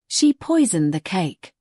She poisoned the cake.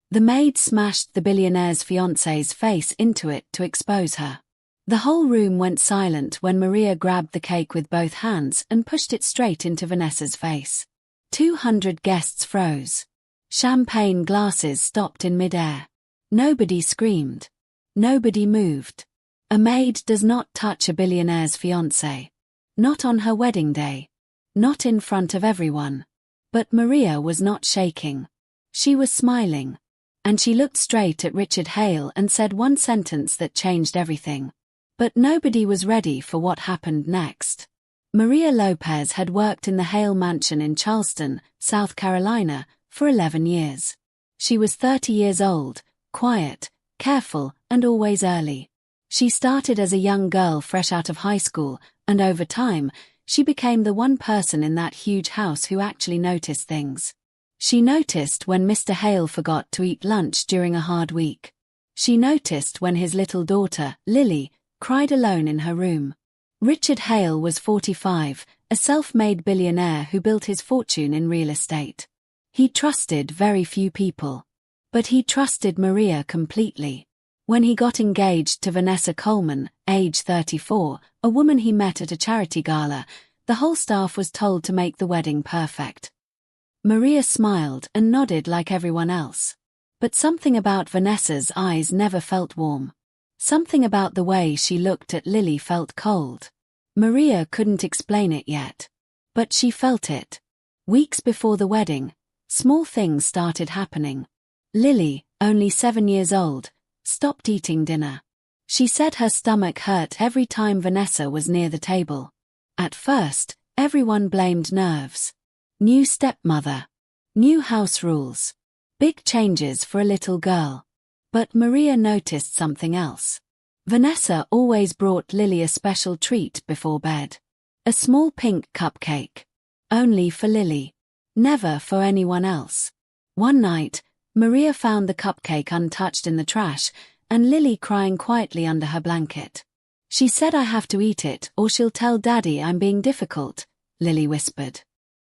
The maid smashed the billionaire's fiancé's face into it to expose her. The whole room went silent when Maria grabbed the cake with both hands and pushed it straight into Vanessa's face. 200 guests froze. Champagne glasses stopped in mid-air. Nobody screamed. Nobody moved. A maid does not touch a billionaire's fiancé. Not on her wedding day. Not in front of everyone. But Maria was not shaking. She was smiling. And she looked straight at Richard Hale and said one sentence that changed everything. But nobody was ready for what happened next. Maria Lopez had worked in the Hale Mansion in Charleston, South Carolina, for 11 years. She was 30 years old, quiet, careful, and always early. She started as a young girl fresh out of high school, and over time, she became the one person in that huge house who actually noticed things. She noticed when Mr. Hale forgot to eat lunch during a hard week. She noticed when his little daughter, Lily, cried alone in her room. Richard Hale was 45, a self-made billionaire who built his fortune in real estate. He trusted very few people. But he trusted Maria completely. When he got engaged to Vanessa Coleman, age 34, a woman he met at a charity gala, the whole staff was told to make the wedding perfect. Maria smiled and nodded like everyone else. But something about Vanessa's eyes never felt warm. Something about the way she looked at Lily felt cold. Maria couldn't explain it yet. But she felt it. Weeks before the wedding, small things started happening. Lily, only 7 years old, stopped eating dinner. She said her stomach hurt every time Vanessa was near the table. At first, everyone blamed nerves. New stepmother. New house rules. Big changes for a little girl. But Maria noticed something else. Vanessa always brought Lily a special treat before bed. A small pink cupcake. Only for Lily. Never for anyone else. One night, Maria found the cupcake untouched in the trash, and Lily crying quietly under her blanket. She said, "I have to eat it, or she'll tell Daddy I'm being difficult," Lily whispered.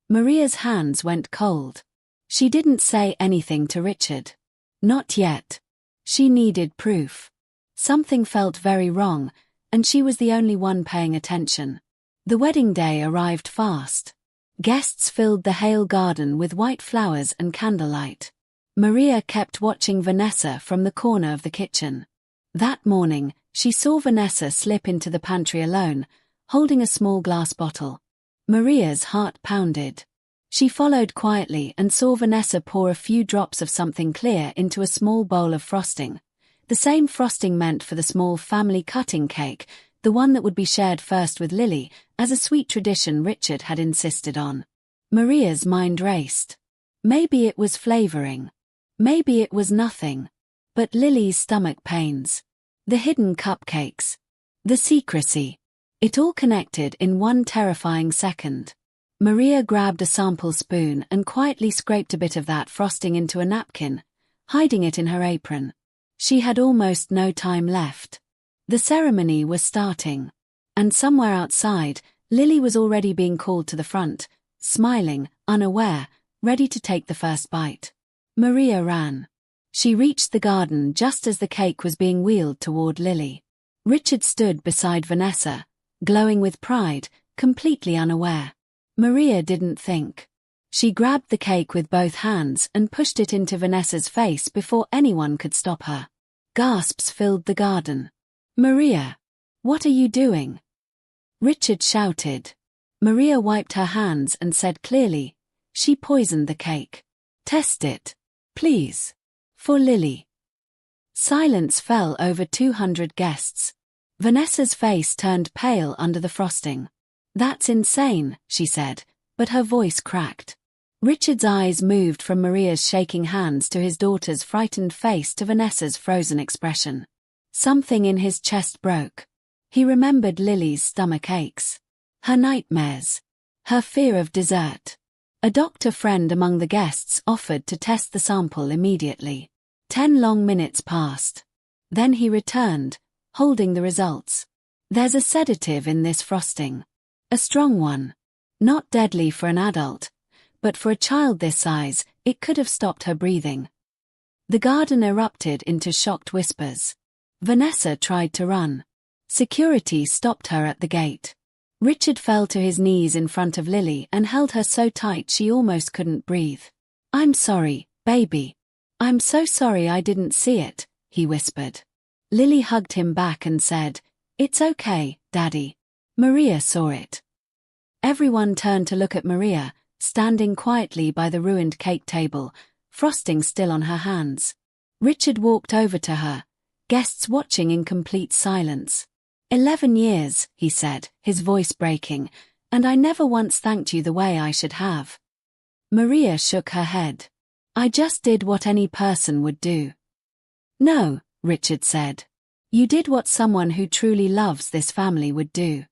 Maria's hands went cold. She didn't say anything to Richard. Not yet. She needed proof. Something felt very wrong, and she was the only one paying attention. The wedding day arrived fast. Guests filled the Hale garden with white flowers and candlelight. Maria kept watching Vanessa from the corner of the kitchen. That morning, she saw Vanessa slip into the pantry alone, holding a small glass bottle. Maria's heart pounded. She followed quietly and saw Vanessa pour a few drops of something clear into a small bowl of frosting. The same frosting meant for the small family cutting cake, the one that would be shared first with Lily, as a sweet tradition Richard had insisted on. Maria's mind raced. Maybe it was flavoring. Maybe it was nothing. But Lily's stomach pains. The hidden cupcakes. The secrecy. It all connected in one terrifying second. Maria grabbed a sample spoon and quietly scraped a bit of that frosting into a napkin, hiding it in her apron. She had almost no time left. The ceremony was starting. And somewhere outside, Lily was already being called to the front, smiling, unaware, ready to take the first bite. Maria ran. She reached the garden just as the cake was being wheeled toward Lily. Richard stood beside Vanessa, glowing with pride, completely unaware. Maria didn't think. She grabbed the cake with both hands and pushed it into Vanessa's face before anyone could stop her. Gasps filled the garden. "Maria! What are you doing?" Richard shouted. Maria wiped her hands and said clearly, "She poisoned the cake. Test it, please. For Lily." Silence fell over 200 guests. Vanessa's face turned pale under the frosting. "That's insane," she said, but her voice cracked. Richard's eyes moved from Maria's shaking hands to his daughter's frightened face to Vanessa's frozen expression. Something in his chest broke. He remembered Lily's stomach aches. Her nightmares. Her fear of dessert. A doctor friend among the guests offered to test the sample immediately. 10 long minutes passed. Then he returned, holding the results. "There's a sedative in this frosting. A strong one. Not deadly for an adult, but for a child this size, it could have stopped her breathing. The garden erupted into shocked whispers. Vanessa tried to run. Security stopped her at the gate. Richard fell to his knees in front of Lily and held her so tight she almost couldn't breathe. "I'm sorry, baby. I'm so sorry I didn't see it," he whispered. Lily hugged him back and said, "It's okay, Daddy. Maria saw it." Everyone turned to look at Maria, standing quietly by the ruined cake table, frosting still on her hands. Richard walked over to her, guests watching in complete silence. 11 years, he said, his voice breaking, and I never once thanked you the way I should have. Maria shook her head. "I just did what any person would do." "No," Richard said. "You did what someone who truly loves this family would do."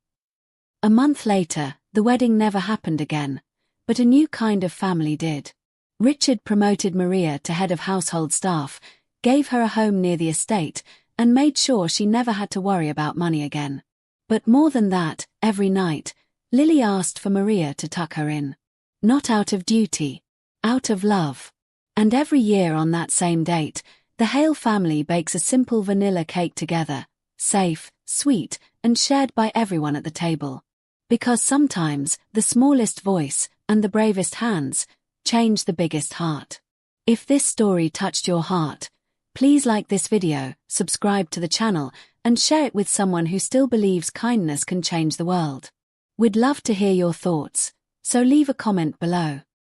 A month later, the wedding never happened again, but a new kind of family did. Richard promoted Maria to head of household staff, gave her a home near the estate, and made sure she never had to worry about money again. But more than that, every night, Lily asked for Maria to tuck her in. Not out of duty, out of love. And every year on that same date, the Hale family bakes a simple vanilla cake together, safe, sweet, and shared by everyone at the table. Because sometimes, the smallest voice, and the bravest hands, change the biggest heart. If this story touched your heart, please like this video, subscribe to the channel, and share it with someone who still believes kindness can change the world. We'd love to hear your thoughts, so leave a comment below.